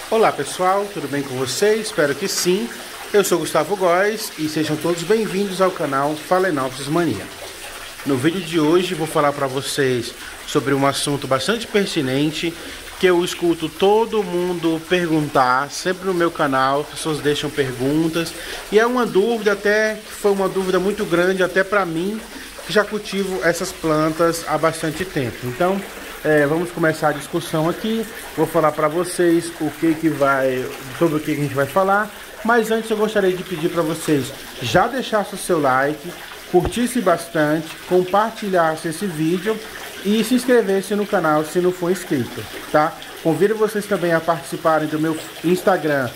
Olá pessoal, tudo bem com vocês? Espero que sim. Eu sou Gustavo Góes e sejam todos bem-vindos ao canal Phalaenopsis Mania. No vídeo de hoje vou falar para vocês sobre um assunto bastante pertinente que eu escuto todo mundo perguntar, sempre no meu canal, as pessoas deixam perguntas e é uma dúvida, até que foi uma dúvida muito grande até para mim, que já cultivo essas plantas há bastante tempo. Então, vamos começar a discussão aqui. Vou falar para vocês sobre o que a gente vai falar. Mas antes eu gostaria de pedir para vocês já deixassem o seu like, curtissem bastante, compartilhassem esse vídeo e se inscrevessem no canal se não for inscrito, tá? Convido vocês também a participarem do meu Instagram,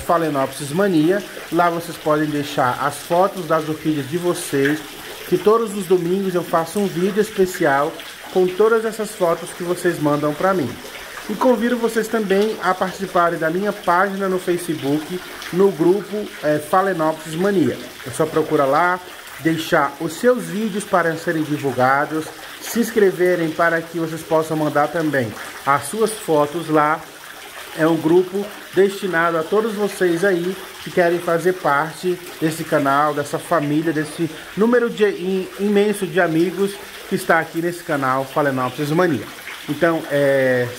@Phalaenopsismania. Lá vocês podem deixar as fotos das orquídeas de vocês, que todos os domingos eu faço um vídeo especial com todas essas fotos que vocês mandam para mim. E convido vocês também a participarem da minha página no Facebook, no grupo Phalaenopsis Mania. É só procurar lá, deixar os seus vídeos para serem divulgados, se inscreverem para que vocês possam mandar também as suas fotos lá. É um grupo destinado a todos vocês aí que querem fazer parte desse canal, dessa família, desse número imenso de amigos que está aqui nesse canal Phalaenopsis Mania. Então,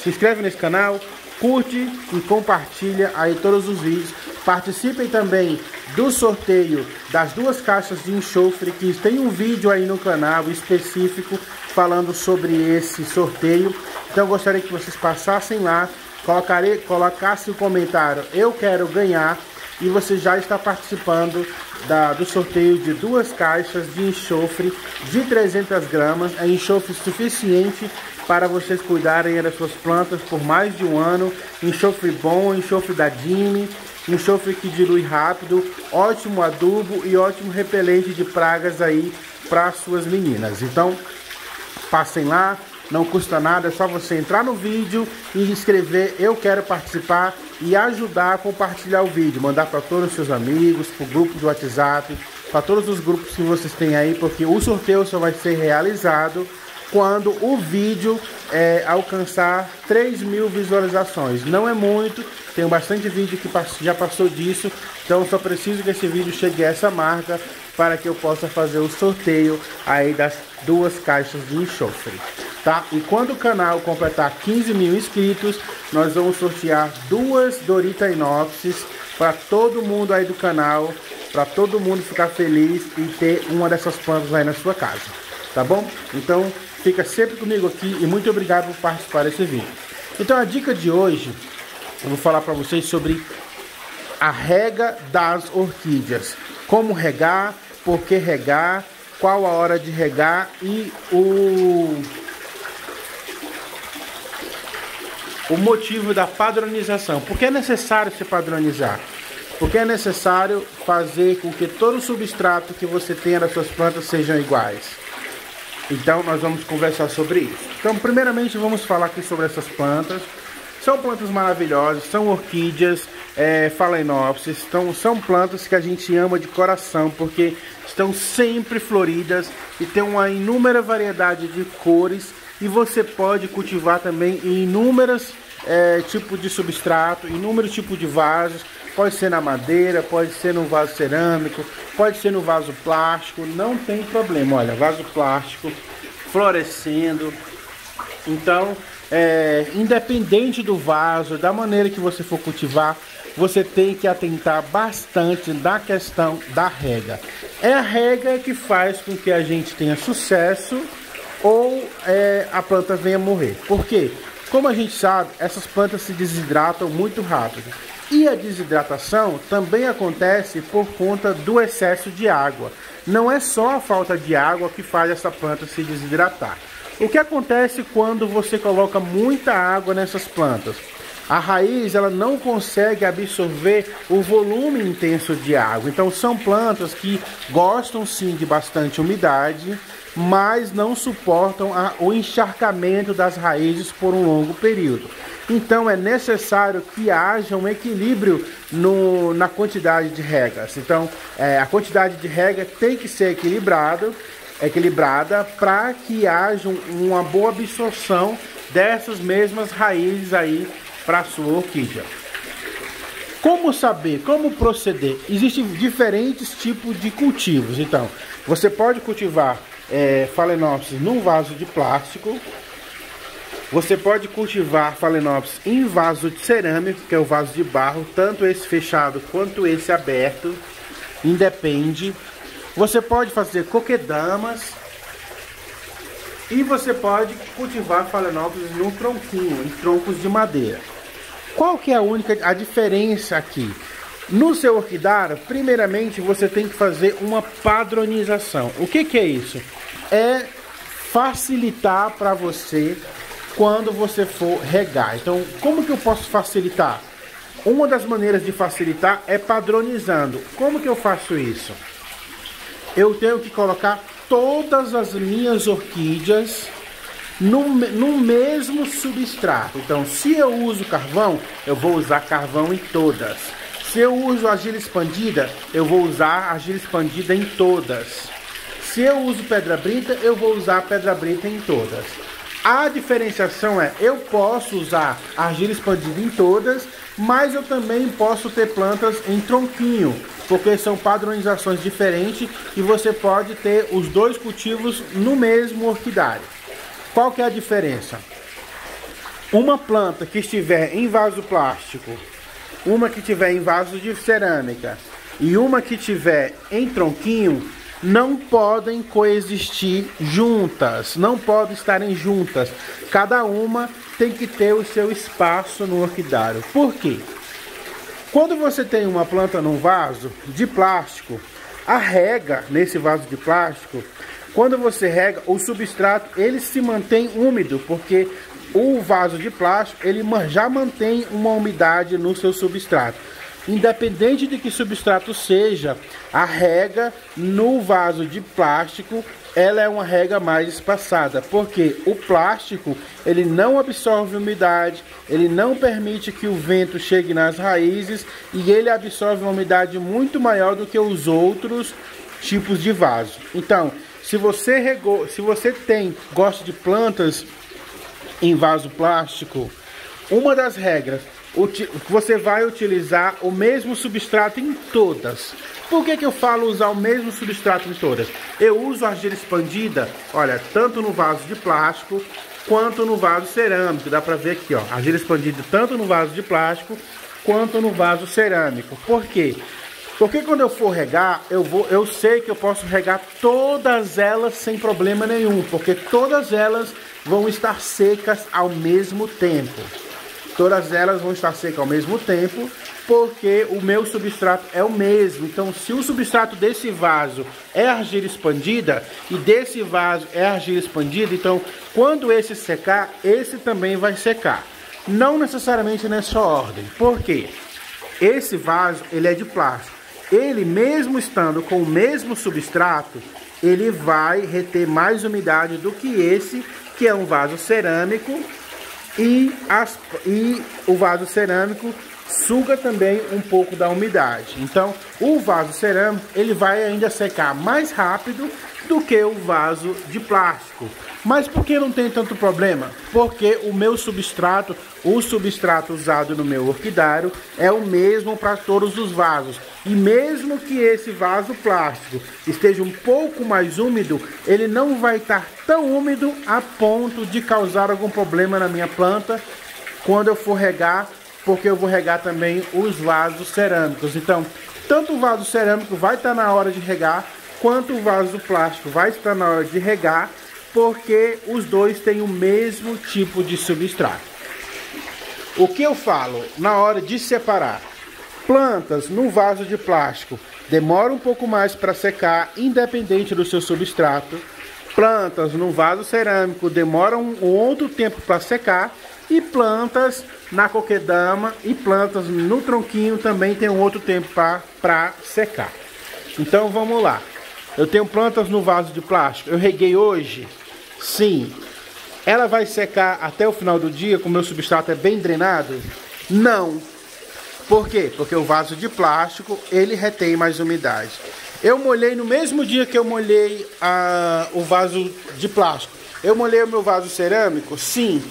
se inscreve nesse canal, curte e compartilha aí todos os vídeos. Participem também do sorteio das 2 caixas de enxofre, que tem um vídeo aí no canal específico falando sobre esse sorteio. Então, eu gostaria que vocês passassem lá, colocassem o comentário "eu quero ganhar", e você já está participando do sorteio de 2 caixas de enxofre de 300 gramas. É enxofre suficiente para vocês cuidarem das suas plantas por mais de um ano. Enxofre bom, enxofre da Dini, enxofre que dilui rápido, ótimo adubo e ótimo repelente de pragas aí para suas meninas. Então, passem lá. Não custa nada, é só você entrar no vídeo e escrever "eu quero participar" e ajudar a compartilhar o vídeo, mandar para todos os seus amigos, para o grupo do WhatsApp, para todos os grupos que vocês têm aí, porque o sorteio só vai ser realizado quando o vídeo alcançar 3.000 visualizações. Não é muito, tem bastante vídeo que já passou disso, então só preciso que esse vídeo chegue a essa marca para que eu possa fazer o sorteio aí das 2 caixas de enxofre. Tá? E quando o canal completar 15.000 inscritos, nós vamos sortear 2 Doritainopsis para todo mundo aí do canal, para todo mundo ficar feliz e ter uma dessas plantas aí na sua casa, tá bom? Então fica sempre comigo aqui e muito obrigado por participar desse vídeo. Então a dica de hoje, eu vou falar para vocês sobre a rega das orquídeas. Como regar, por que regar, qual a hora de regar e o motivo da padronização. Por que é necessário se padronizar? Porque é necessário fazer com que todo o substrato que você tenha das suas plantas sejam iguais. Então nós vamos conversar sobre isso. Então primeiramente vamos falar aqui sobre essas plantas. São plantas maravilhosas, são orquídeas Phalaenopsis, são plantas que a gente ama de coração, porque estão sempre floridas e tem uma inúmera variedade de cores. E você pode cultivar também em inúmeros tipos de substrato, inúmeros tipos de vasos. Pode ser na madeira, pode ser no vaso cerâmico, pode ser no vaso plástico, não tem problema. Olha, vaso plástico, florescendo. Então, independente do vaso, da maneira que você for cultivar, você tem que atentar bastante na questão da rega. É a rega que faz com que a gente tenha sucesso ou a planta venha morrer. Por quê? Como a gente sabe, essas plantas se desidratam muito rápido. E a desidratação também acontece por conta do excesso de água. Não é só a falta de água que faz essa planta se desidratar. O que acontece quando você coloca muita água nessas plantas? A raiz ela não consegue absorver o volume intenso de água. Então são plantas que gostam sim de bastante umidade, mas não suportam o encharcamento das raízes por um longo período. Então é necessário que haja um equilíbrio na quantidade de regas. Então a quantidade de rega tem que ser equilibrada para que haja uma boa absorção dessas mesmas raízes aí para a sua orquídea. Como saber, como proceder? Existem diferentes tipos de cultivos. Então, você pode cultivar Phalaenopsis num vaso de plástico. Você pode cultivar Phalaenopsis em vaso de cerâmico, que é o vaso de barro, tanto esse fechado quanto esse aberto, independe. Você pode fazer coquedamas e você pode cultivar Phalaenopsis num tronquinho, em troncos de madeira. Qual que é a diferença aqui? No seu orquidário, primeiramente você tem que fazer uma padronização. O que é isso? É facilitar para você quando você for regar. Então, como que eu posso facilitar? Uma das maneiras de facilitar é padronizando. Como que eu faço isso? Eu tenho que colocar todas as minhas orquídeas no mesmo substrato. Então, se eu uso carvão, eu vou usar carvão em todas. Se eu uso argila expandida, eu vou usar argila expandida em todas. Se eu uso pedra brita, eu vou usar pedra brita em todas. A diferenciação é, eu posso usar argila expandida em todas, mas eu também posso ter plantas em tronquinho, porque são padronizações diferentes e você pode ter os dois cultivos no mesmo orquidário. Qual que é a diferença? Uma planta que estiver em vaso plástico, uma que estiver em vaso de cerâmica e uma que estiver em tronquinho, não podem coexistir juntas, não podem estarem juntas. Cada uma tem que ter o seu espaço no orquidário. Por quê? Quando você tem uma planta num vaso de plástico, a rega nesse vaso de plástico, quando você rega, o substrato ele se mantém úmido, porque o vaso de plástico ele já mantém uma umidade no seu substrato. Independente de que substrato seja, a rega no vaso de plástico, ela é uma rega mais espaçada, porque o plástico ele não absorve umidade, ele não permite que o vento chegue nas raízes e ele absorve uma umidade muito maior do que os outros tipos de vaso. Então, se você regou, se você gosta de plantas em vaso plástico, uma das regras, você vai utilizar o mesmo substrato em todas. Por que eu falo usar o mesmo substrato em todas? Eu uso argila expandida, olha, tanto no vaso de plástico quanto no vaso cerâmico. Dá pra ver aqui, ó, argila expandida tanto no vaso de plástico quanto no vaso cerâmico. Por quê? Porque quando eu for regar, eu sei que eu posso regar todas elas sem problema nenhum, porque todas elas vão estar secas ao mesmo tempo. Todas elas vão estar secas ao mesmo tempo, porque o meu substrato é o mesmo. Então, se o substrato desse vaso é argila expandida e desse vaso é argila expandida, então quando esse secar, esse também vai secar. Não necessariamente nessa ordem. Por quê? Esse vaso ele é de plástico. Ele mesmo estando com o mesmo substrato, ele vai reter mais umidade do que esse, que é um vaso cerâmico, e o vaso cerâmico suga também um pouco da umidade. Então, o vaso cerâmico ele vai ainda secar mais rápido do que o vaso de plástico. Mas por que não tem tanto problema? Porque o meu substrato, o substrato usado no meu orquidário é o mesmo para todos os vasos. E mesmo que esse vaso plástico esteja um pouco mais úmido, ele não vai estar tão úmido a ponto de causar algum problema na minha planta quando eu for regar, porque eu vou regar também os vasos cerâmicos. Então, tanto o vaso cerâmico vai estar na hora de regar, quanto o vaso plástico vai estar na hora de regar, porque os dois têm o mesmo tipo de substrato. O que eu falo na hora de separar? Plantas no vaso de plástico demoram um pouco mais para secar, independente do seu substrato. Plantas no vaso cerâmico demoram um outro tempo para secar. E plantas na coquedama e plantas no tronquinho também tem um outro tempo para secar. Então vamos lá. Eu tenho plantas no vaso de plástico. Eu reguei hoje? Sim. Ela vai secar até o final do dia, como o meu substrato é bem drenado? Não. Por quê? Porque o vaso de plástico, ele retém mais umidade. Eu molhei no mesmo dia que eu molhei o vaso de plástico. Eu molhei o meu vaso cerâmico? Sim.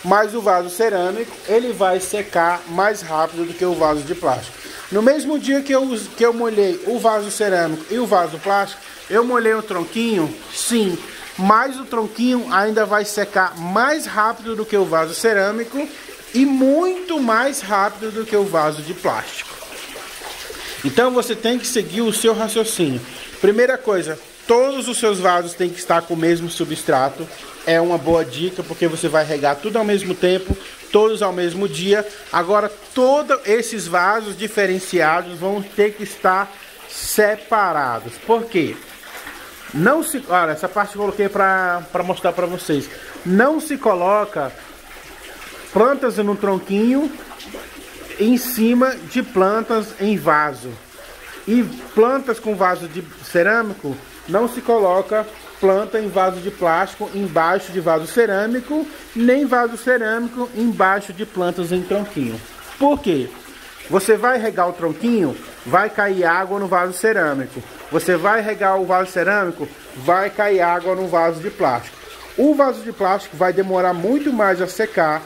mas o vaso cerâmico ele vai secar mais rápido do que o vaso de plástico. No mesmo dia que eu molhei o vaso cerâmico e o vaso plástico, eu molhei o tronquinho, sim, mas o tronquinho ainda vai secar mais rápido do que o vaso cerâmico e muito mais rápido do que o vaso de plástico. Então você tem que seguir o seu raciocínio. Primeira coisa, todos os seus vasos têm que estar com o mesmo substrato. É uma boa dica, porque você vai regar tudo ao mesmo tempo, todos ao mesmo dia. Agora, todos esses vasos diferenciados vão ter que estar separados. Por quê? Não se... Olha, essa parte eu coloquei para mostrar para vocês. Não se coloca plantas no tronquinho em cima de plantas em vaso. E plantas com vaso de cerâmico, não se coloca planta em vaso de plástico embaixo de vaso cerâmico, nem vaso cerâmico embaixo de plantas em tronquinho. Por quê? Você vai regar o tronquinho, vai cair água no vaso cerâmico. Você vai regar o vaso cerâmico, vai cair água no vaso de plástico. O vaso de plástico vai demorar muito mais a secar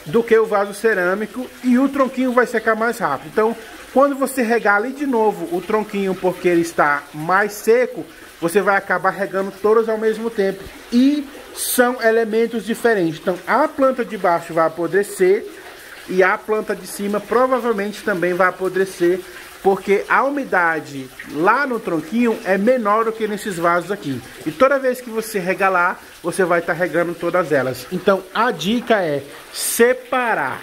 do que o vaso cerâmico e o tronquinho vai secar mais rápido. Então, quando você regar ali de novo o tronquinho porque ele está mais seco, você vai acabar regando todos ao mesmo tempo. E são elementos diferentes. Então, a planta de baixo vai apodrecer e a planta de cima provavelmente também vai apodrecer, porque a umidade lá no tronquinho é menor do que nesses vasos aqui. E toda vez que você regar lá, você vai estar regando todas elas. Então, a dica é separar.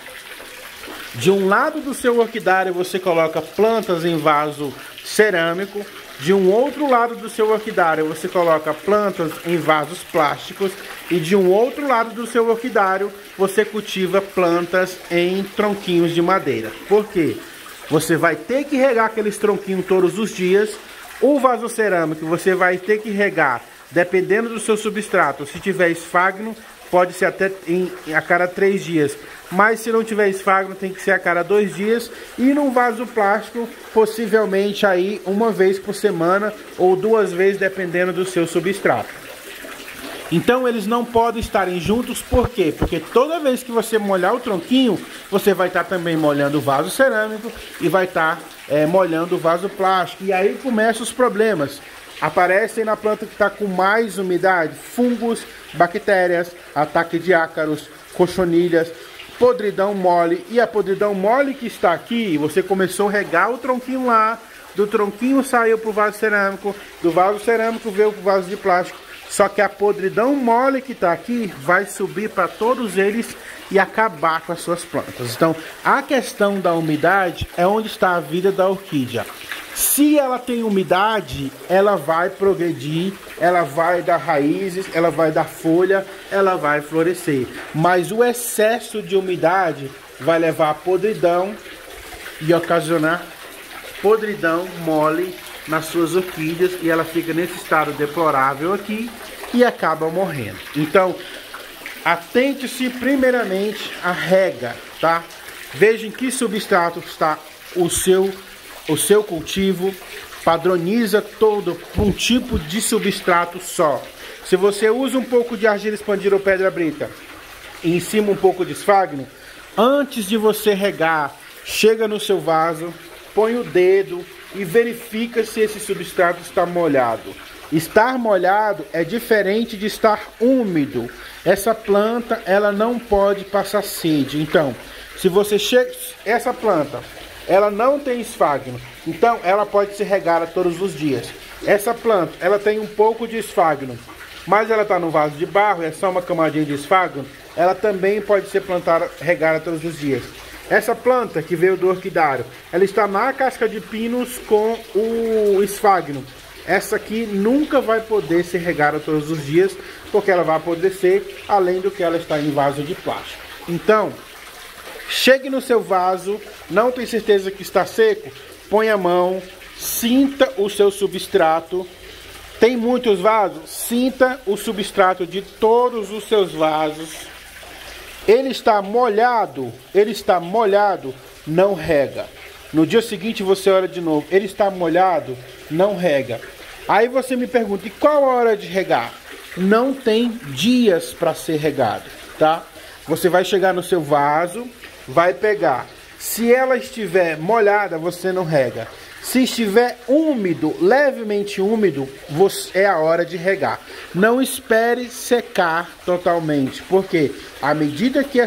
De um lado do seu orquidário você coloca plantas em vaso cerâmico. De um outro lado do seu orquidário você coloca plantas em vasos plásticos. E de um outro lado do seu orquidário você cultiva plantas em tronquinhos de madeira. Por quê? Você vai ter que regar aqueles tronquinhos todos os dias. O vaso cerâmico você vai ter que regar, dependendo do seu substrato. Se tiver esfagno, pode ser até a cada 3 dias. Mas se não tiver esfagno, tem que ser a cada 2 dias. E num vaso plástico, possivelmente aí uma vez por semana ou 2 vezes, dependendo do seu substrato. Então eles não podem estarem juntos, por quê? Porque toda vez que você molhar o tronquinho, você vai estar também molhando o vaso cerâmico e vai estar molhando o vaso plástico. E aí começam os problemas. Aparecem na planta que está com mais umidade, fungos, bactérias, ataque de ácaros, cochonilhas, podridão mole. E a podridão mole que está aqui, você começou a regar o tronquinho lá, do tronquinho saiu para o vaso cerâmico, do vaso cerâmico veio para o vaso de plástico. Só que a podridão mole que está aqui vai subir para todos eles e acabar com as suas plantas. Então, a questão da umidade é onde está a vida da orquídea. Se ela tem umidade, ela vai progredir, ela vai dar raízes, ela vai dar folha, ela vai florescer. Mas o excesso de umidade vai levar a podridão e ocasionar podridão mole nas suas orquídeas, e ela fica nesse estado deplorável aqui e acaba morrendo. Então, atente-se primeiramente à rega, tá? Veja em que substrato está o seu cultivo, padroniza todo um tipo de substrato só. Se você usa um pouco de argila expandida ou pedra brita e em cima um pouco de esfagno, antes de você regar, chega no seu vaso, põe o dedo e verifica se esse substrato está molhado. Estar molhado é diferente de estar úmido. Essa planta, ela não pode passar sede. Então, se você chega... Essa planta, ela não tem esfagno. Então, ela pode ser regada todos os dias. Essa planta, ela tem um pouco de esfagno, mas ela está no vaso de barro, é só uma camadinha de esfagno. Ela também pode ser regada todos os dias. Essa planta que veio do orquidário, ela está na casca de pinos com o esfagno. Essa aqui nunca vai poder ser regada todos os dias, porque ela vai apodrecer, além do que ela está em vaso de plástico. Então, chegue no seu vaso, não tem certeza que está seco, põe a mão, sinta o seu substrato. Tem muitos vasos? Sinta o substrato de todos os seus vasos. Ele está molhado, não rega. No dia seguinte você olha de novo, ele está molhado, não rega. Aí você me pergunta, e qual a hora de regar? Não tem dias para ser regado, tá? Você vai chegar no seu vaso, vai pegar. Se ela estiver molhada, você não rega. Se estiver úmido, levemente úmido, é a hora de regar. Não espere secar totalmente, porque à medida que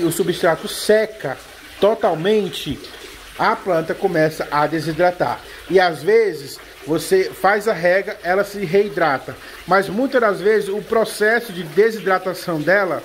o substrato seca totalmente, a planta começa a desidratar. E às vezes você faz a rega, ela se reidrata. Mas muitas das vezes o processo de desidratação dela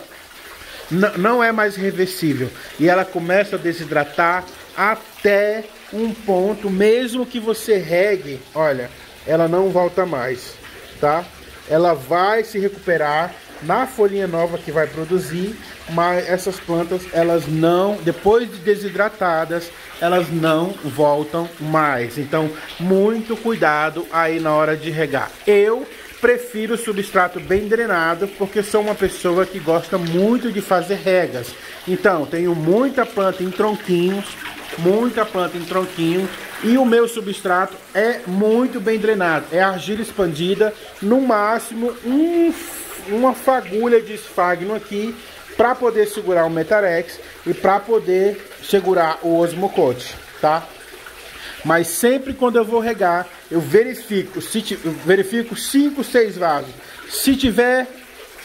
não é mais reversível. E ela começa a desidratar até um ponto, mesmo que você regue, olha, ela não volta mais, tá? Ela vai se recuperar na folhinha nova que vai produzir, mas essas plantas, elas não, depois de desidratadas, elas não voltam mais. Então, muito cuidado aí na hora de regar. Eu prefiro substrato bem drenado, porque sou uma pessoa que gosta muito de fazer regas. Então, tenho muita planta em tronquinhos, e o meu substrato é muito bem drenado. É argila expandida, no máximo uma fagulha de esfagno aqui, para poder segurar o Metarex e para poder segurar o Osmocote, tá? Mas sempre quando eu vou regar, eu verifico 5, 6 vasos. Se tiver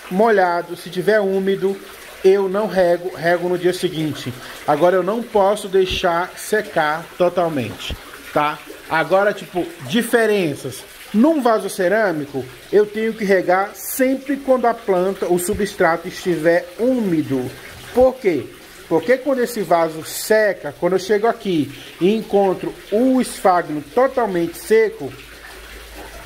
molhado, se tiver úmido, eu não rego no dia seguinte. Agora eu não posso deixar secar totalmente, tá? Agora, tipo, diferenças. Num vaso cerâmico, eu tenho que regar sempre quando a planta, o substrato estiver úmido. Por quê? Porque quando esse vaso seca, quando eu chego aqui e encontro o esfagno totalmente seco,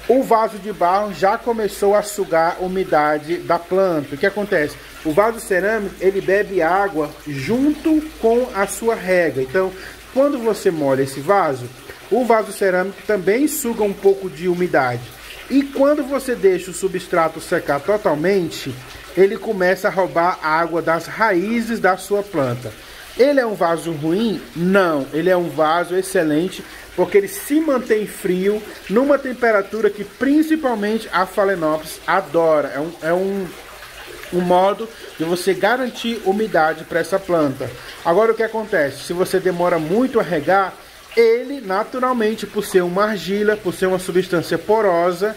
o vaso de barro já começou a sugar a umidade da planta. O que acontece? O vaso cerâmico, ele bebe água junto com a sua rega. Então, quando você molha esse vaso, o vaso cerâmico também suga um pouco de umidade. E quando você deixa o substrato secar totalmente, ele começa a roubar a água das raízes da sua planta. Ele é um vaso ruim? Não, ele é um vaso excelente, porque ele se mantém frio numa temperatura que principalmente a Phalaenopsis adora. É um modo de você garantir umidade para essa planta. Agora o que acontece? Se você demora muito a regar, ele naturalmente, por ser uma argila, por ser uma substância porosa,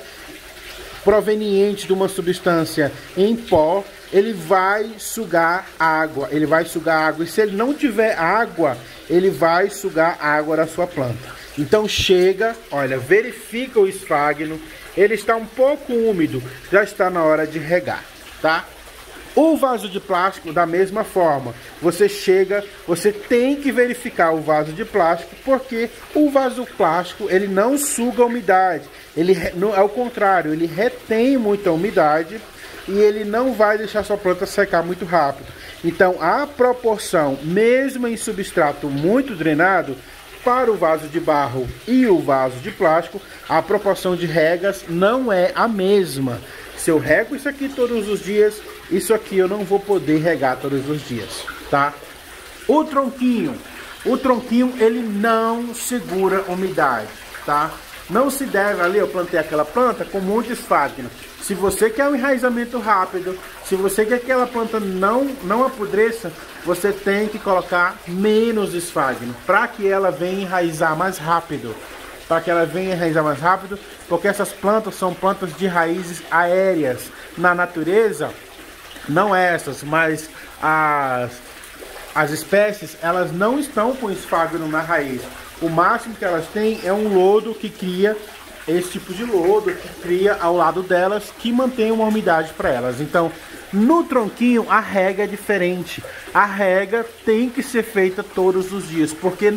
proveniente de uma substância em pó, ele vai sugar água. E se ele não tiver água, ele vai sugar a água da sua planta. Então chega, olha, verifica o esfagno, ele está um pouco úmido, já está na hora de regar, tá? O vaso de plástico, da mesma forma, você chega, você tem que verificar o vaso de plástico, porque o vaso plástico, ele não suga a umidade, ao contrário, ele retém muita umidade e ele não vai deixar sua planta secar muito rápido. Então, a proporção, mesmo em substrato muito drenado, para o vaso de barro e o vaso de plástico, a proporção de regas não é a mesma. Se eu rego isso aqui todos os dias, isso aqui eu não vou poder regar todos os dias, tá? O tronquinho ele não segura umidade, tá? Não se deve, ali eu plantei aquela planta com muito esfagno. Se você quer um enraizamento rápido, se você quer que aquela planta não apodreça, você tem que colocar menos esfagno, para que ela venha enraizar mais rápido. Porque essas plantas são plantas de raízes aéreas. Na natureza, não essas, mas as espécies, elas não estão com esfagno na raiz. O máximo que elas têm é um lodo que cria, esse tipo de lodo que cria ao lado delas, que mantém uma umidade para elas. Então, no tronquinho, a rega é diferente. A rega tem que ser feita todos os dias, porque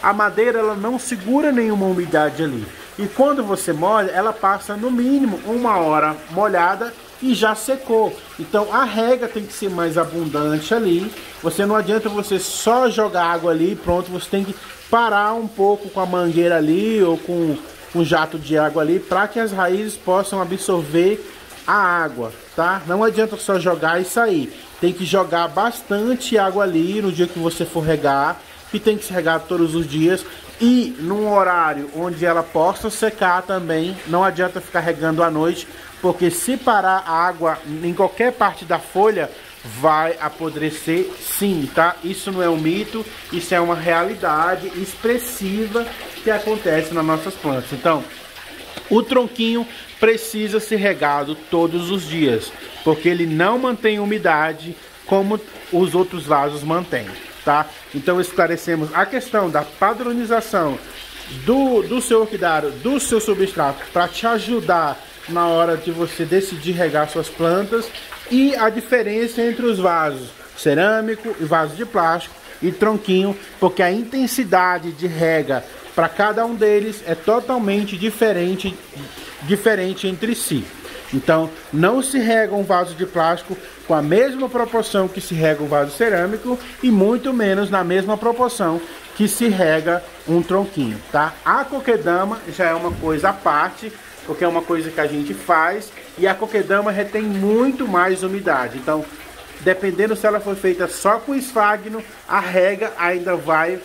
a madeira ela não segura nenhuma umidade ali. E quando você molha, ela passa no mínimo 1 hora molhada e já secou. Então a rega tem que ser mais abundante ali. Não adianta você só jogar água ali e pronto, você tem que parar um pouco com a mangueira ali ou com um jato de água ali, para que as raízes possam absorver a água, tá? Não adianta só jogar e sair. Tem que jogar bastante água ali no dia que você for regar, que tem que se regar todos os dias, e num horário onde ela possa secar também. Não adianta ficar regando à noite, porque se parar a água em qualquer parte da folha, vai apodrecer sim, tá? Isso não é um mito, isso é uma realidade expressiva que acontece nas nossas plantas. Então, o tronquinho precisa ser regado todos os dias, porque ele não mantém umidade como os outros vasos mantêm, tá? Então esclarecemos a questão da padronização do seu orquidário, do seu substrato, para te ajudar na hora de você decidir regar suas plantas, e a diferença entre os vasos cerâmico e vaso de plástico e tronquinho, porque a intensidade de rega para cada um deles é totalmente diferente entre si. Então, não se rega um vaso de plástico com a mesma proporção que se rega um vaso cerâmico, e muito menos na mesma proporção que se rega um tronquinho, tá? A coquedama já é uma coisa à parte, porque é uma coisa que a gente faz, e a coquedama retém muito mais umidade. Então, dependendo se ela for feita só com esfagno, a rega ainda vai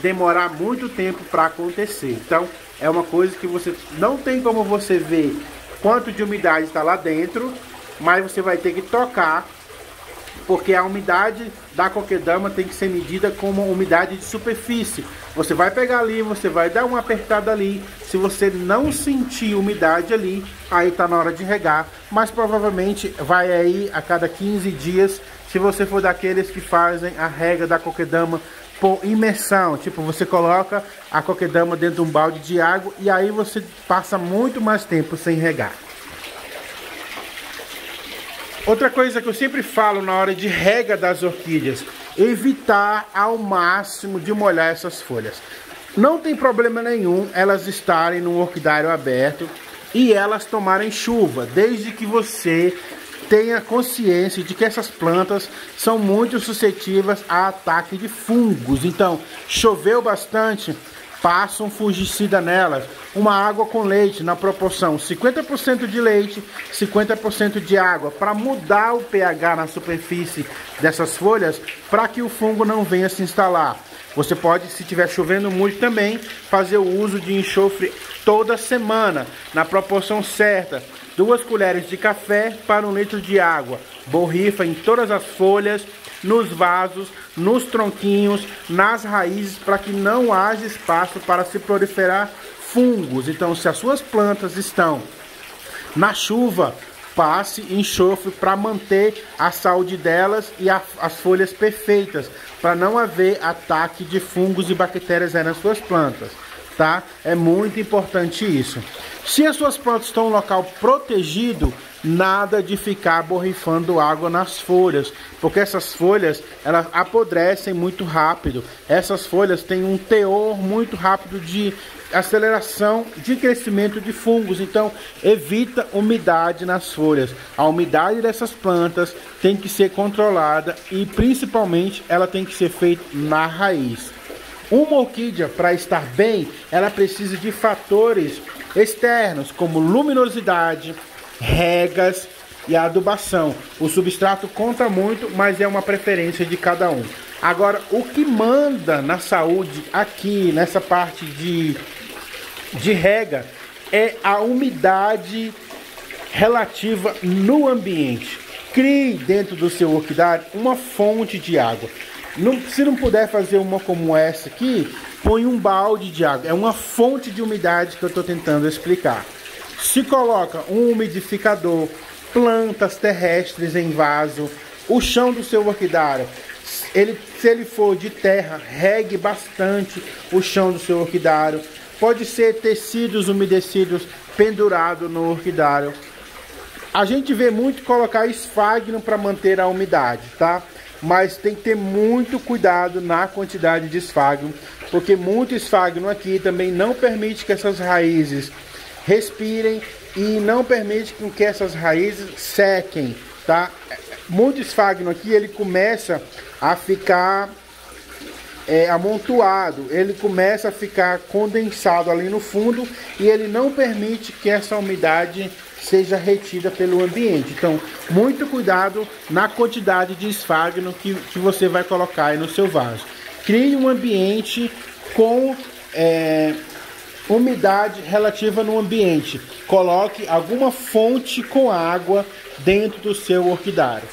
demorar muito tempo para acontecer. Então, é uma coisa que você não tem como você ver quanto de umidade está lá dentro, mas você vai ter que tocar, porque a umidade da coquedama tem que ser medida como umidade de superfície. Você vai pegar ali, você vai dar uma apertada ali. Se você não sentir umidade ali, aí tá na hora de regar, mas provavelmente vai aí a cada 15 dias, se você for daqueles que fazem a rega da coquedama por imersão, tipo, você coloca a coquedama dentro de um balde de água e aí você passa muito mais tempo sem regar. Outra coisa que eu sempre falo na hora de rega das orquídeas: evitar ao máximo de molhar essas folhas. Não tem problema nenhum elas estarem num orquidário aberto e elas tomarem chuva, desde que você tenha consciência de que essas plantas são muito suscetíveis a ataque de fungos. Então, choveu bastante, passa um fungicida nelas. Uma água com leite na proporção 50% de leite, 50% de água, para mudar o pH na superfície dessas folhas, para que o fungo não venha se instalar. Você pode, se estiver chovendo muito também, fazer o uso de enxofre toda semana, na proporção certa. 2 colheres de café para 1 litro de água. Borrifa em todas as folhas, nos vasos, nos tronquinhos, nas raízes, para que não haja espaço para se proliferar fungos. Então, se as suas plantas estão na chuva, passe enxofre para manter a saúde delas e as folhas perfeitas, para não haver ataque de fungos e bactérias aí nas suas plantas, tá? É muito importante isso. Se as suas plantas estão em um local protegido, nada de ficar borrifando água nas folhas, porque essas folhas, elas apodrecem muito rápido. Essas folhas têm um teor muito rápido de aceleração de crescimento de fungos. Então, evita umidade nas folhas. A umidade dessas plantas tem que ser controlada e, principalmente, ela tem que ser feita na raiz. Uma orquídea, para estar bem, ela precisa de fatores externos, como luminosidade, regas e adubação. O substrato conta muito, mas é uma preferência de cada um. Agora, o que manda na saúde aqui, nessa parte de rega, é a umidade relativa no ambiente. Crie dentro do seu orquidário uma fonte de água. Se não puder fazer uma como essa aqui, põe um balde de água. É uma fonte de umidade que eu estou tentando explicar. Se coloca um umidificador, plantas terrestres em vaso, o chão do seu orquidário, se ele for de terra, regue bastante o chão do seu orquidário. Pode ser tecidos umedecidos pendurado no orquidário. A gente vê muito colocar esfagno para manter a umidade, tá? Mas tem que ter muito cuidado na quantidade de esfagno, porque muito esfagno aqui também não permite que essas raízes respirem e não permite que essas raízes sequem, tá? Muito esfagno aqui, ele começa a ficar amontoado, ele começa a ficar condensado ali no fundo e ele não permite que essa umidade seja retida pelo ambiente. Então, muito cuidado na quantidade de esfagno que você vai colocar aí no seu vaso. Crie um ambiente com umidade relativa no ambiente. Coloque alguma fonte com água dentro do seu orquidário.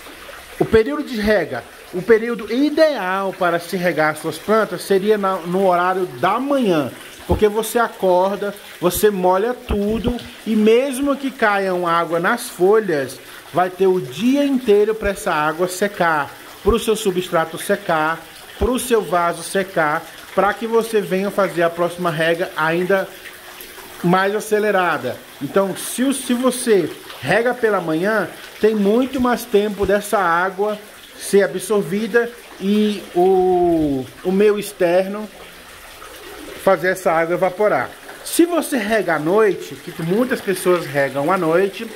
O período de rega, o período ideal para se regar suas plantas seria no horário da manhã, porque você acorda, você molha tudo e mesmo que caiam água nas folhas, vai ter o dia inteiro para essa água secar, para o seu substrato secar, para o seu vaso secar, para que você venha fazer a próxima rega ainda mais acelerada. Então, se você rega pela manhã, tem muito mais tempo dessa água ser absorvida e o meio externo fazer essa água evaporar. Se você rega à noite, que muitas pessoas regam à noite,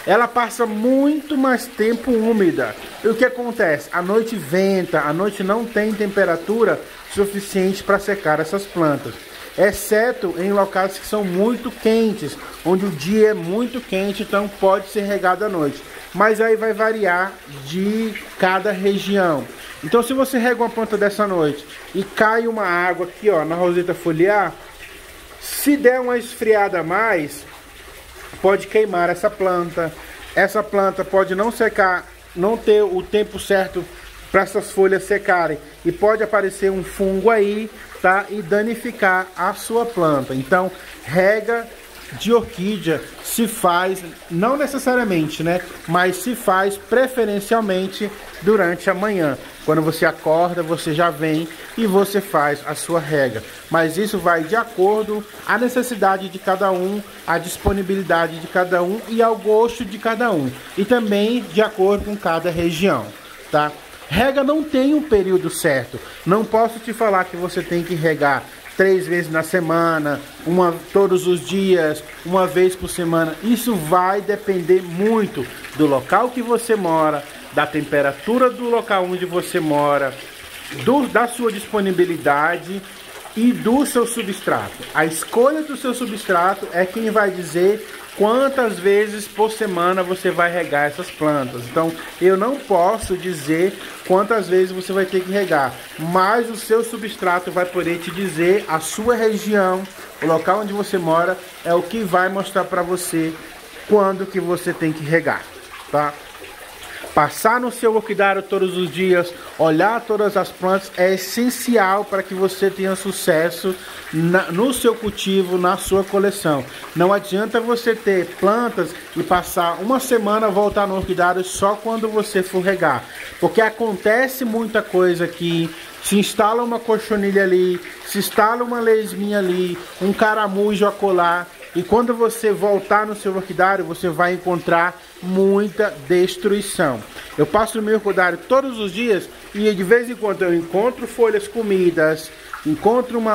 ela passa muito mais tempo úmida. E o que acontece? À noite venta, à noite não tem temperatura suficiente para secar essas plantas. Exceto em locais que são muito quentes, onde o dia é muito quente, então pode ser regado à noite. Mas aí vai variar de cada região. Então se você rega uma planta dessa noite e cai uma água aqui, ó, na roseta foliar, se der uma esfriada a mais, pode queimar essa planta. Essa planta pode não secar, não ter o tempo certo para essas folhas secarem e pode aparecer um fungo aí, tá? E danificar a sua planta. Então, rega de orquídea se faz, não necessariamente, né? Mas se faz preferencialmente durante a manhã. Quando você acorda, você já vem e você faz a sua rega. Mas isso vai de acordo à necessidade de cada um, à disponibilidade de cada um e ao gosto de cada um. E também de acordo com cada região, tá? Rega não tem um período certo. Não posso te falar que você tem que regar 3 vezes na semana, todos os dias, uma vez por semana. Isso vai depender muito do local que você mora, da temperatura do local onde você mora, da sua disponibilidade e do seu substrato. A escolha do seu substrato é quem vai dizer quantas vezes por semana você vai regar essas plantas. Então, eu não posso dizer quantas vezes você vai ter que regar, mas o seu substrato vai poder te dizer, a sua região, o local onde você mora, é o que vai mostrar para você quando que você tem que regar, tá? Passar no seu orquidário todos os dias, olhar todas as plantas é essencial para que você tenha sucesso no seu cultivo, na sua coleção. Não adianta você ter plantas e passar uma semana voltar no orquidário só quando você for regar, porque acontece muita coisa aqui. Se instala uma cochonilha ali, se instala uma lesminha ali, um caramujo acolá. E quando você voltar no seu orquidário, você vai encontrar muita destruição. Eu passo no meu orquidário todos os dias e de vez em quando eu encontro folhas comidas, encontro uma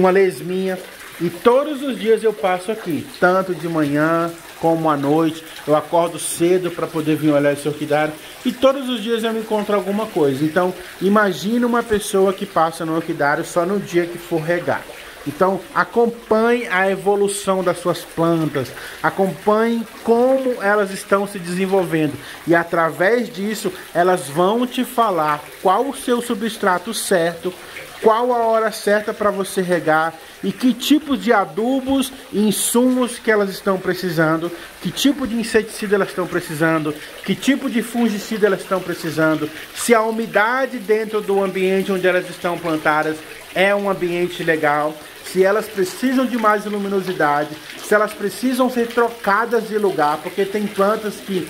lesminha e todos os dias eu passo aqui, tanto de manhã como à noite. Eu acordo cedo para poder vir olhar esse orquidário e todos os dias eu me encontro alguma coisa. Então, imagine uma pessoa que passa no orquidário só no dia que for regar. Então, acompanhe a evolução das suas plantas, acompanhe como elas estão se desenvolvendo e através disso elas vão te falar qual o seu substrato certo, qual a hora certa para você regar e que tipo de adubos e insumos que elas estão precisando, que tipo de inseticida elas estão precisando, que tipo de fungicida elas estão precisando, se a umidade dentro do ambiente onde elas estão plantadas é um ambiente legal, se elas precisam de mais luminosidade, se elas precisam ser trocadas de lugar, porque tem plantas que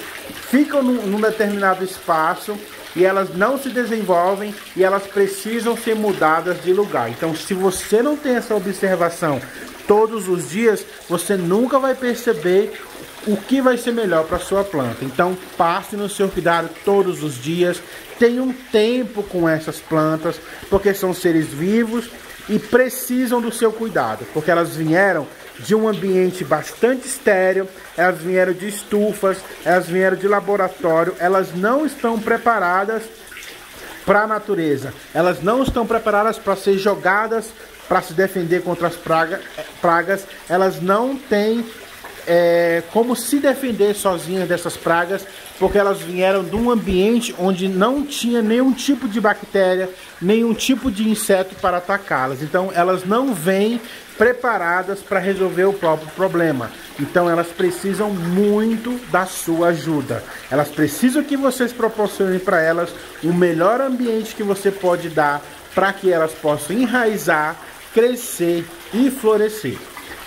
ficam num determinado espaço e elas não se desenvolvem e elas precisam ser mudadas de lugar. Então, se você não tem essa observação todos os dias, você nunca vai perceber o que vai ser melhor para a sua planta. Então, passe no seu orquidário todos os dias, tenha um tempo com essas plantas, porque são seres vivos e precisam do seu cuidado, porque elas vieram de um ambiente bastante estéril, elas vieram de estufas, elas vieram de laboratório, elas não estão preparadas para a natureza, elas não estão preparadas para ser jogadas, para se defender contra as pragas, elas não têm como se defender sozinhas dessas pragas, porque elas vieram de um ambiente onde não tinha nenhum tipo de bactéria, nenhum tipo de inseto para atacá-las. Então elas não vêm preparadas para resolver o próprio problema. Então elas precisam muito da sua ajuda. Elas precisam que vocês proporcionem para elas o melhor ambiente que você pode dar para que elas possam enraizar, crescer e florescer.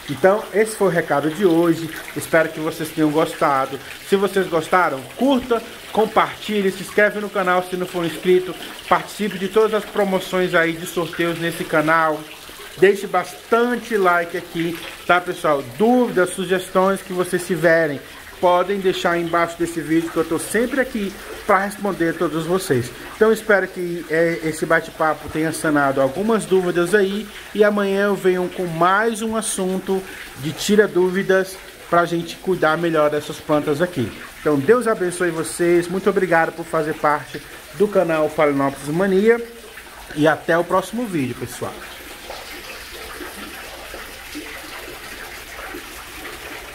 Então esse foi o recado de hoje. Espero que vocês tenham gostado. Se vocês gostaram, curta, compartilhe, se inscreve no canal se não for inscrito, participe de todas as promoções aí de sorteios nesse canal. Deixe bastante like aqui, tá, pessoal? Dúvidas, sugestões que vocês tiverem, podem deixar aí embaixo desse vídeo, que eu tô sempre aqui para responder a todos vocês. Então espero que esse bate-papo tenha sanado algumas dúvidas aí, e amanhã eu venho com mais um assunto de tira dúvidas para a gente cuidar melhor dessas plantas aqui. Então Deus abençoe vocês, muito obrigado por fazer parte do canal Phalaenopsis Mania, e até o próximo vídeo, pessoal.